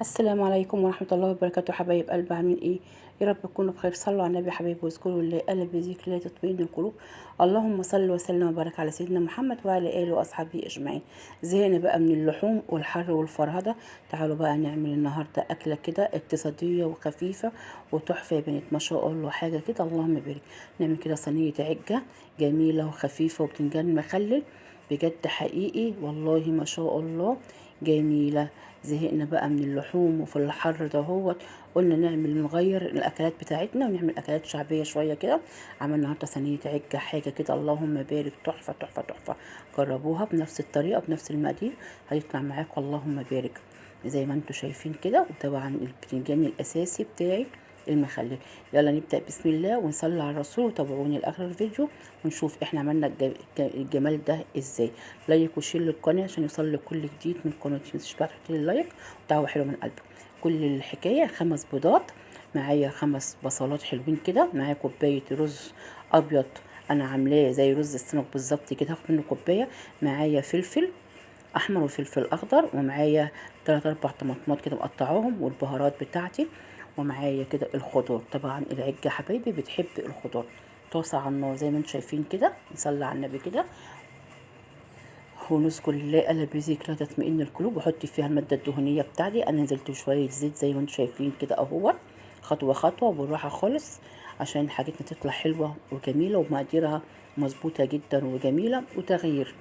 السلام عليكم ورحمة الله وبركاته. حبايب قلب، عاملين ايه؟ يا رب تكونوا بخير. صلوا على النبي يا حبايبي، واذكروا الله الا بذكر الله تطمئن القلوب. اللهم صل وسلم وبارك على سيدنا محمد وعلى اله واصحابه اجمعين. زهقنا بقى من اللحوم والحر والفرهده. تعالوا بقى نعمل النهارده اكله كده اقتصاديه وخفيفه وتحفه يا بنات، ما شاء الله، حاجه كده اللهم بارك. نعمل كده صينيه عجه جميله وخفيفه وبتنجان مخلل، بجد حقيقي والله ما شاء الله جميله. زهقنا بقى من اللحوم وفي الحر ده قلنا نغير الاكلات بتاعتنا ونعمل اكلات شعبيه شويه كده. عملنا النهارده صينيه عجه، حاجه كده اللهم بارك، تحفه تحفه تحفه. جربوها بنفس الطريقه بنفس المقادير، هيطلع معاكم اللهم بارك زي ما انتم شايفين كده. وطبعا البتنجان الاساسي بتاعي المخلل. يلا نبدأ بسم الله ونصلي على الرسول، وتابعوني لاخر الفيديو ونشوف احنا عملنا الجمال ده ازاي. لايك وشير للقناه عشان يوصل لك كل جديد من قناتي. متنسيش بقى تحطي لي اللايك ودعوه حلوه من قلبك. كل الحكايه 5 بيضات، معايا 5 بصلات حلوين كده، معايا كوبايه رز ابيض انا عاملاه زي رز السمك بالظبط كده، هاخد منه كوبايه. معايا فلفل احمر وفلفل اخضر، ومعايا 3 4 طماطمات كده مقطعاهم، والبهارات بتاعتي. ومعايا كده الخضار، طبعا العجة حبايبي بتحب الخضار. طاسة على النار زي ما انتم شايفين كده، نصلي على النبي كده ونذكر الله الا بذكر لا تطمئن القلوب. واحط فيها المادة الدهنية بتاعتي، انا نزلت بشوية زيت زي ما انتم شايفين كده اهو، خطوة خطوة بالراحة خالص عشان حاجتنا تطلع حلوة وجميلة ومقاديرها مظبوطة جدا وجميلة وتغيير.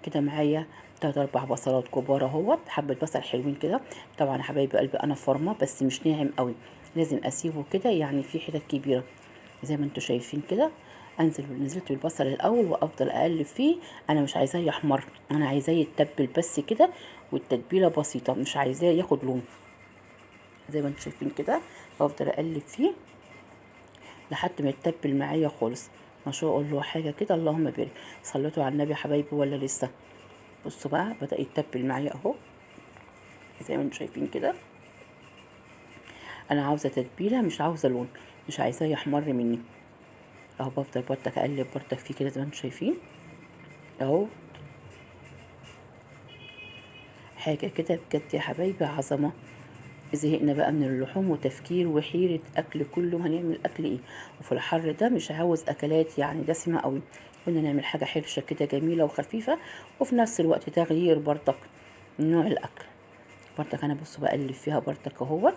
كده معايا 3 4 بصلات كبار اهوت، حبة بصل حلوين كده. طبعا يا حبايب قلبي انا فارمة بس مش ناعم قوي، لازم اسيبه كده يعني في حتت كبيرة زي ما انتم شايفين كده. نزلت بالبصل الاول وافضل اقلب فيه. انا مش عايزاه يحمر، انا عايزاه يتبل بس كده، والتتبيله بسيطه، مش عايزاه ياخد لون. زي ما انتم شايفين كده بفضل اقلب فيه لحد ما يتبل معايا خالص. ما شاء الله حاجه كده اللهم بارك. صليتوا على النبي يا حبايبي ولا لسه؟ بصوا بقى بدا يتبل معايا اهو زي ما انتم شايفين كده. انا عاوزه تتبيله مش عاوزه لون، مش عايزاه يحمر مني اهو. بفضل برضك اقلب برضك فيه كده زي ما انتم شايفين اهو. حاجة كده بجد يا حبايبي عظمة. زهقنا بقى من اللحوم وتفكير وحيرة أكل، كله هنعمل أكل إيه؟ وفي الحر ده مش عاوز أكلات يعني دسمة قوي، قلنا نعمل حاجة حرشة كده جميلة وخفيفة، وفي نفس الوقت تغيير برضك من نوع الأكل. برضك أنا بص بقلب فيها برضك أهوت.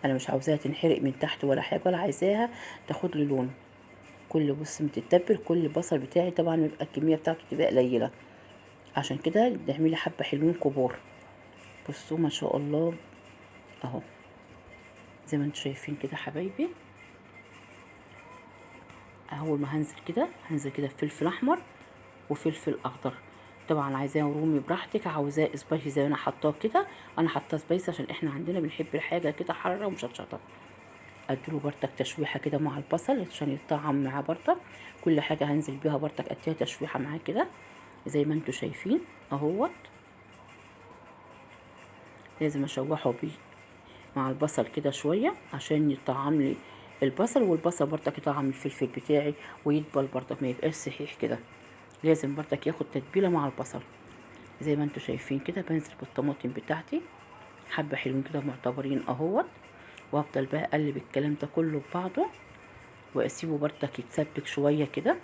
أنا مش عاوزاها تنحرق من تحت ولا حاجة، ولا عايزاها تاخد لي لون. كل بص متتبل، كل بصل بتاعي طبعا بيبقى الكمية بتاعته تبقى قليلة، عشان كده نعملي حبة حلوين كبار. بصوا ما شاء الله اهو زي ما انتم شايفين كده حبايبي. اول ما هنزل كده بفلفل احمر وفلفل اخضر. طبعا عايزاه رومي براحتك، عاوزاه سبايسي زي ما انا حطاه كده. انا حطاه سبايسي عشان احنا عندنا بنحب الحاجه كده حاره ومشطشطه. اديله برضك تشويحه كده مع البصل عشان يطعم معاه برضك. كل حاجه هنزل بيها برضك اديها تشويحه معاه كده زي ما انتم شايفين اهوت. لازم اشوحه بيه مع البصل كده شويه عشان يطعم لي البصل، والبصل برضك يطعم الفلفل بتاعي ويدبل برضك ما يبقاش صحيح كده. لازم برضك ياخد تتبيله مع البصل زي ما انتم شايفين كده. بنزل بالطماطم بتاعتي حبه حلوين كده معتبرين اهوت، وافضل بقى اقلب الكلام ده كله ببعضه واسيبه برضك يتسبك شويه كده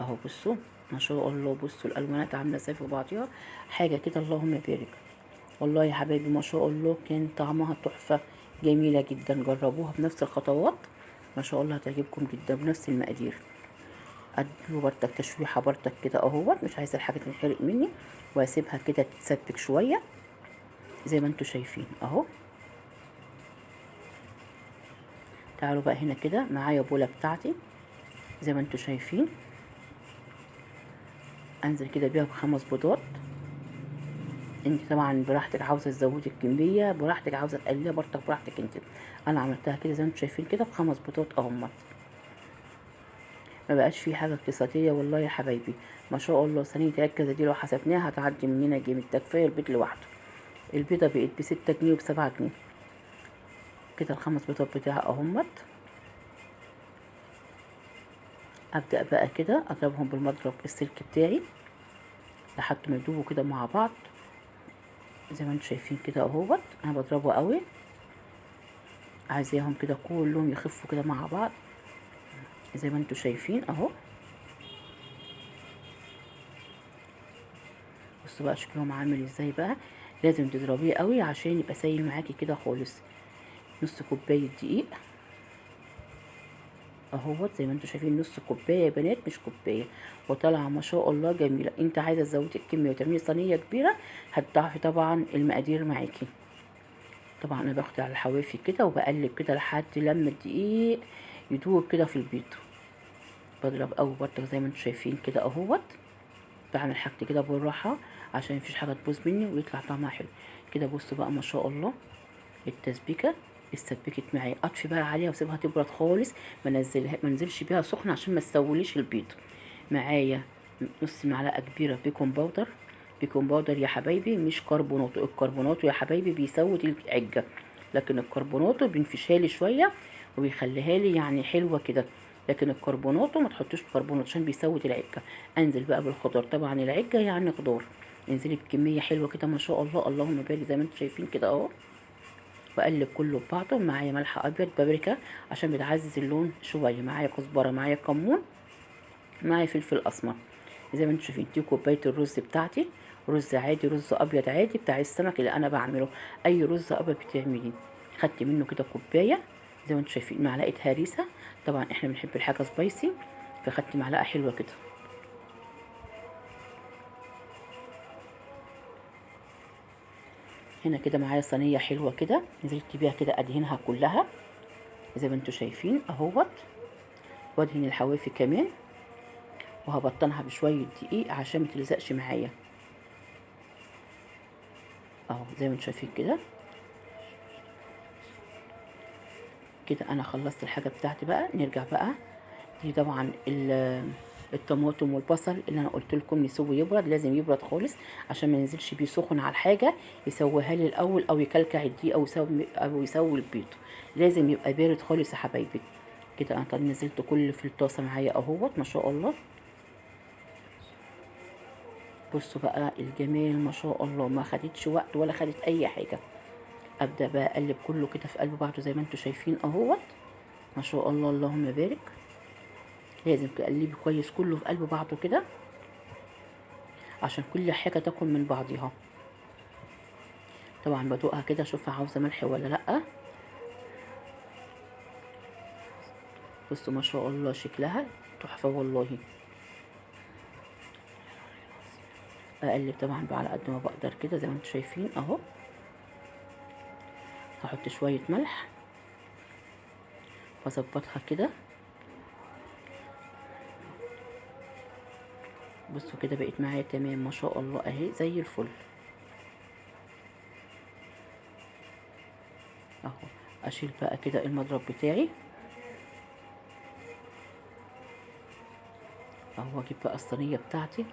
اهو. بصوا ما شاء الله، بصوا الالوانات عامله ازاي في بعضيها، حاجه كده اللهم بارك. والله يا حبايبي ما شاء الله كان طعمها تحفة جميلة جدا. جربوها بنفس الخطوات ما شاء الله هتعجبكم جدا بنفس المقادير. اديله برضك تشويحة برضك كده اهوت، مش عايزة الحاجة تنحرق مني، واسيبها كده تتسبك شوية زي ما انتوا شايفين اهو. تعالوا بقى هنا كده معايا بولة بتاعتي زي ما انتوا شايفين، انزل كده بيها ب5 بيضات. انت طبعا براحتك، عاوزه تزودي الكميه براحتك، عاوزه تقلليها برضك براحتك انت. انا عملتها كده زي ما انتم شايفين كده ب5 بيضات اهمت. ما بقاش في حاجه اقتصاديه والله يا حبايبي. ما شاء الله صينيه عكازه دي لو حسبناها هتعدي مننا جامد، ده كفايه البيض لوحده. البيضه بقت ب6 جنيه وب7 جنيه كده. ال5 بيضات بتاعها اهمت. ابدا بقى كده اضربهم بالمضرب السلك بتاعي لحد ما يدوبوا كده مع بعض. زي ما انتم شايفين كده اهوت. انا بضربه قوي، عايزاهم كده كلهم يخفوا كده مع بعض زي ما انتم شايفين اهو. بصوا بقى شكلهم عامل ازاي بقى. لازم تضربيه قوي عشان يبقى سايل معاكي كده خالص. نص كوبايه دقيق اهوت زي ما انتم شايفين، نص كوبايه يا بنات مش كوبايه، وطالعه ما شاء الله جميله. انت عايزه تزودي الكميه وتعملي صينيه كبيره هتضاعفي طبعا المقادير معاكي. طبعا انا باخد على الحوافي كده وبقلب كده لحد لما الدقيق يدوب كده في البيض. بضرب قوي برضه زي ما انتم شايفين كده اهوت. بعمل حاجتي كده بالراحه عشان مفيش حاجه تبوظ مني ويطلع طعمها حلو كده. بصوا بقى ما شاء الله التسبيكه اتسبكت معايا. اطفي بقى عليها واسيبها تبرد خالص، ما انزلش بيها سخنه عشان ما تسوليش البيض. معايا نص معلقه كبيره بيكنج باودر. بيكنج باودر يا حبايبي مش كربوناتو. الكربوناتو يا حبايبي بيسود العجه، لكن الكربوناتو بينفشها لي شويه وبيخليها لي يعني حلوه كده. لكن الكربوناتو ما تحطوش كربونات عشان بيسود العجه. انزل بقى بالخضار، طبعا العجه يعني خضار. انزلي بكميه حلوه كده ما شاء الله، اللهم بارك زي ما انتم شايفين كده اهو. بقلب كله ببعضه. معايا ملح ابيض بابريكا عشان بتعزز اللون شويه، معايا كزبره، معايا كمون، معايا فلفل اسمر. زي ما انتم شايفين دي كوبايه الرز بتاعتي. رز عادي، رز ابيض عادي بتاع السمك اللي انا بعمله. اي رز ابيض بتعمليه. خدت منه كده كوبايه. زي ما انتم شايفين معلقه هريسه، طبعا احنا بنحب الحاجه سبايسي فخدت معلقه حلوه كده. هنا كده معايا صينيه حلوه كده نزلت بيها كده ادهنها كلها زي ما انتم شايفين اهوت. وادهن الحوافي كمان وهبطنها بشويه دقيق عشان ما تلزقش معايا اهو زي ما انتم شايفين كده. كده انا خلصت الحاجه بتاعتي بقى. نرجع بقى دي طبعا الطماطم والبصل اللي انا قلت لكم نسويه يبرد. لازم يبرد خالص عشان ما ينزلش بيه سخن على الحاجه يسويها لي الاول او يكلكع الدقيق او يسوي البيض. لازم يبقى بارد خالص يا حبايبي. كده انا نزلت كل في الطاسه معايا اهوت ما شاء الله. بصوا بقى الجمال ما شاء الله، ما خدتش وقت ولا خدت اي حاجه. ابدا بقى اقلب كله كده في قلب بعضه زي ما انتم شايفين اهوت ما شاء الله اللهم بارك. لازم تقلبي كويس كله في قلب بعضه كده عشان كل حاجه تاكل من بعضها. طبعا بدوقها كده اشوفها عاوزه ملح ولا لا. بصوا ما شاء الله شكلها تحفه والله. اقلب طبعا بقى على قد ما بقدر كده زي ما انتم شايفين اهو. هحط شويه ملح واظبطها كده. بصوا كده بقت معايا تمام ما شاء الله اهي زي الفل اهو. اشيل بقى كده المضرب بتاعي اهو. اجيب بقى الصينيه بتاعتي،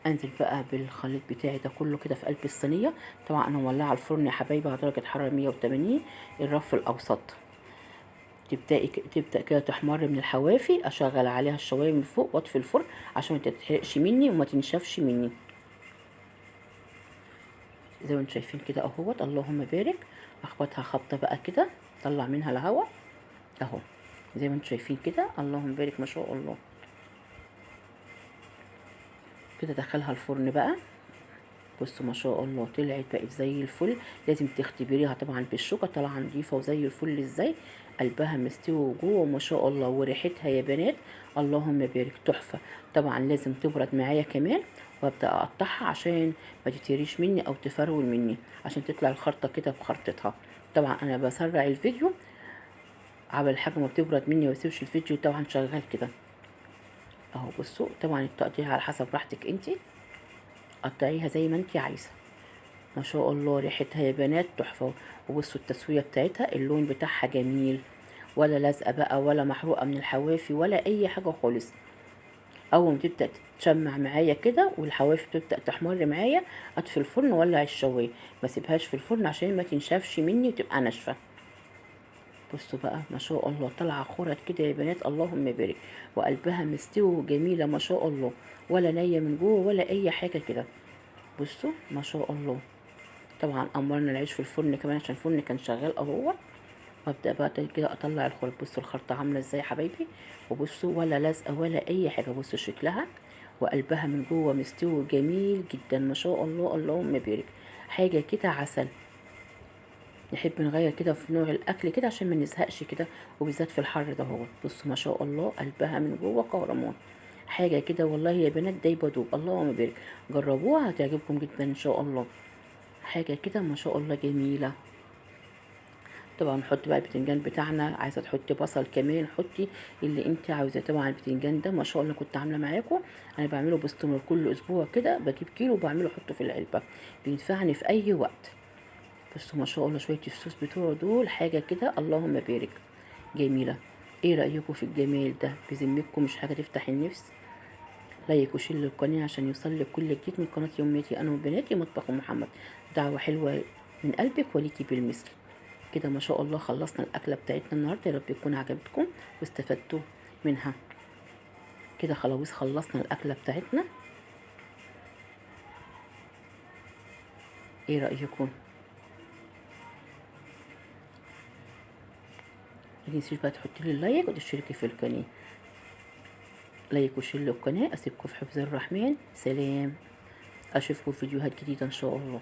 انزل بقى بالخليط بتاعي ده كله كده في قلب الصينيه. طبعا انا مولعه الفرن يا حبايبي على درجه حراره 180 الرف الاوسط. تبدا كده تحمر من الحوافي، اشغل عليها الشوايه من فوق واطفي الفرن عشان ما تتحرقش مني وما تنشفش مني. زي ما انتم شايفين كده اهوت اللهم بارك. اخبطها خبطه بقى كده طلع منها الهواء اهو. زي ما انتم شايفين كده اللهم بارك ما شاء الله. كده دخلها الفرن بقى. بصوا ما شاء الله طلعت بقت زي الفل. لازم تختبريها طبعا بالشوكه طالعه نضيفه وزي الفل ازاي. قلبها مستوي جوه وما شاء الله، وريحتها يا بنات اللهم بارك تحفه. طبعا لازم تبرد معايا كمان وابدا اقطعها عشان ما تتهريش مني او تفرول مني عشان تطلع الخرطه كده بخرطتها. طبعا انا بسرع الفيديو على الحاجه ما بتبرد مني واسيبش الفيديو طبعا شغال كده اهو. بصوا طبعا التقطيع على حسب راحتك انتي، قطعيها زي ما انتي عايزه. ما شاء الله ريحتها يا بنات تحفه. وبصوا التسويه بتاعتها اللون بتاعها جميل، ولا لازقه بقى ولا محروقه من الحوافي ولا اي حاجه خالص. اول ما تبدا تتشمع معايا كده والحوافي تبدا تحمر معايا اطفي الفرن وولع الشوايه. ما سيبهاش في الفرن عشان ما تنشفش مني وتبقى ناشفه. بصوا بقى ما شاء الله طالعه خرط كده يا بنات اللهم بارك. وقلبها مستوي وجميله ما شاء الله، ولا نيه من جوه ولا اي حاجه كده. بصوا ما شاء الله. طبعا امرنا العيش في الفرن كمان عشان الفرن كان شغال اهو. وابدا بقى كده اطلع الخلط. بصوا الخلطه عامله ازاي يا حبايبي، وبصوا ولا لازقه ولا اي حاجه. بصوا شكلها وقلبها من جوه مستوي جميل جدا ما شاء الله. اللهم بارك. حاجه كده عسل. نحب نغير كده في نوع الاكل كده عشان ما نزهقش كده، وبالذات في الحر ده. هو بصوا ما شاء الله قلبها من جوه كهرمان. حاجه كده والله يا بنات دايبه دوب. اللهم بارك. جربوها هتعجبكم جدا ان شاء الله. حاجه كده ما شاء الله جميله. طبعا نحط بقى البتنجان بتاعنا. عايزه تحطي بصل كمان حطي اللي انت عاوزاه. طبعا البتنجان ده ما شاء الله كنت عامله معاكم. انا بعمله باستمرار كل اسبوع كده، بجيب كيلو وبعمله احطه في العلبه، بينفعني في اي وقت. بصوا ما شاء الله شويه الصوص بتوعه دول حاجه كده اللهم بارك جميله. ايه رايكم في الجمال ده؟ بذمتكم مش حاجه تفتح النفس؟ لايك وشير للقناه عشان يوصل كل جديد من قناه يومياتي انا وبناتي مطبخ محمد. دعوه حلوه من قلبك وليكي بالمثل. كده ما شاء الله خلصنا الاكله بتاعتنا النهارده. يا رب تكون عجبتكم واستفدتوا منها. كده خلاص خلصنا الاكله بتاعتنا. ايه رايكم؟ ما تنسيش بقى تحطي لي اللايك وتشتركي في القناه. لايك وشير للقناه. اسيبكم في حفظ الرحمن. سلام. اشوفكم في فيديوهات جديده ان شاء الله.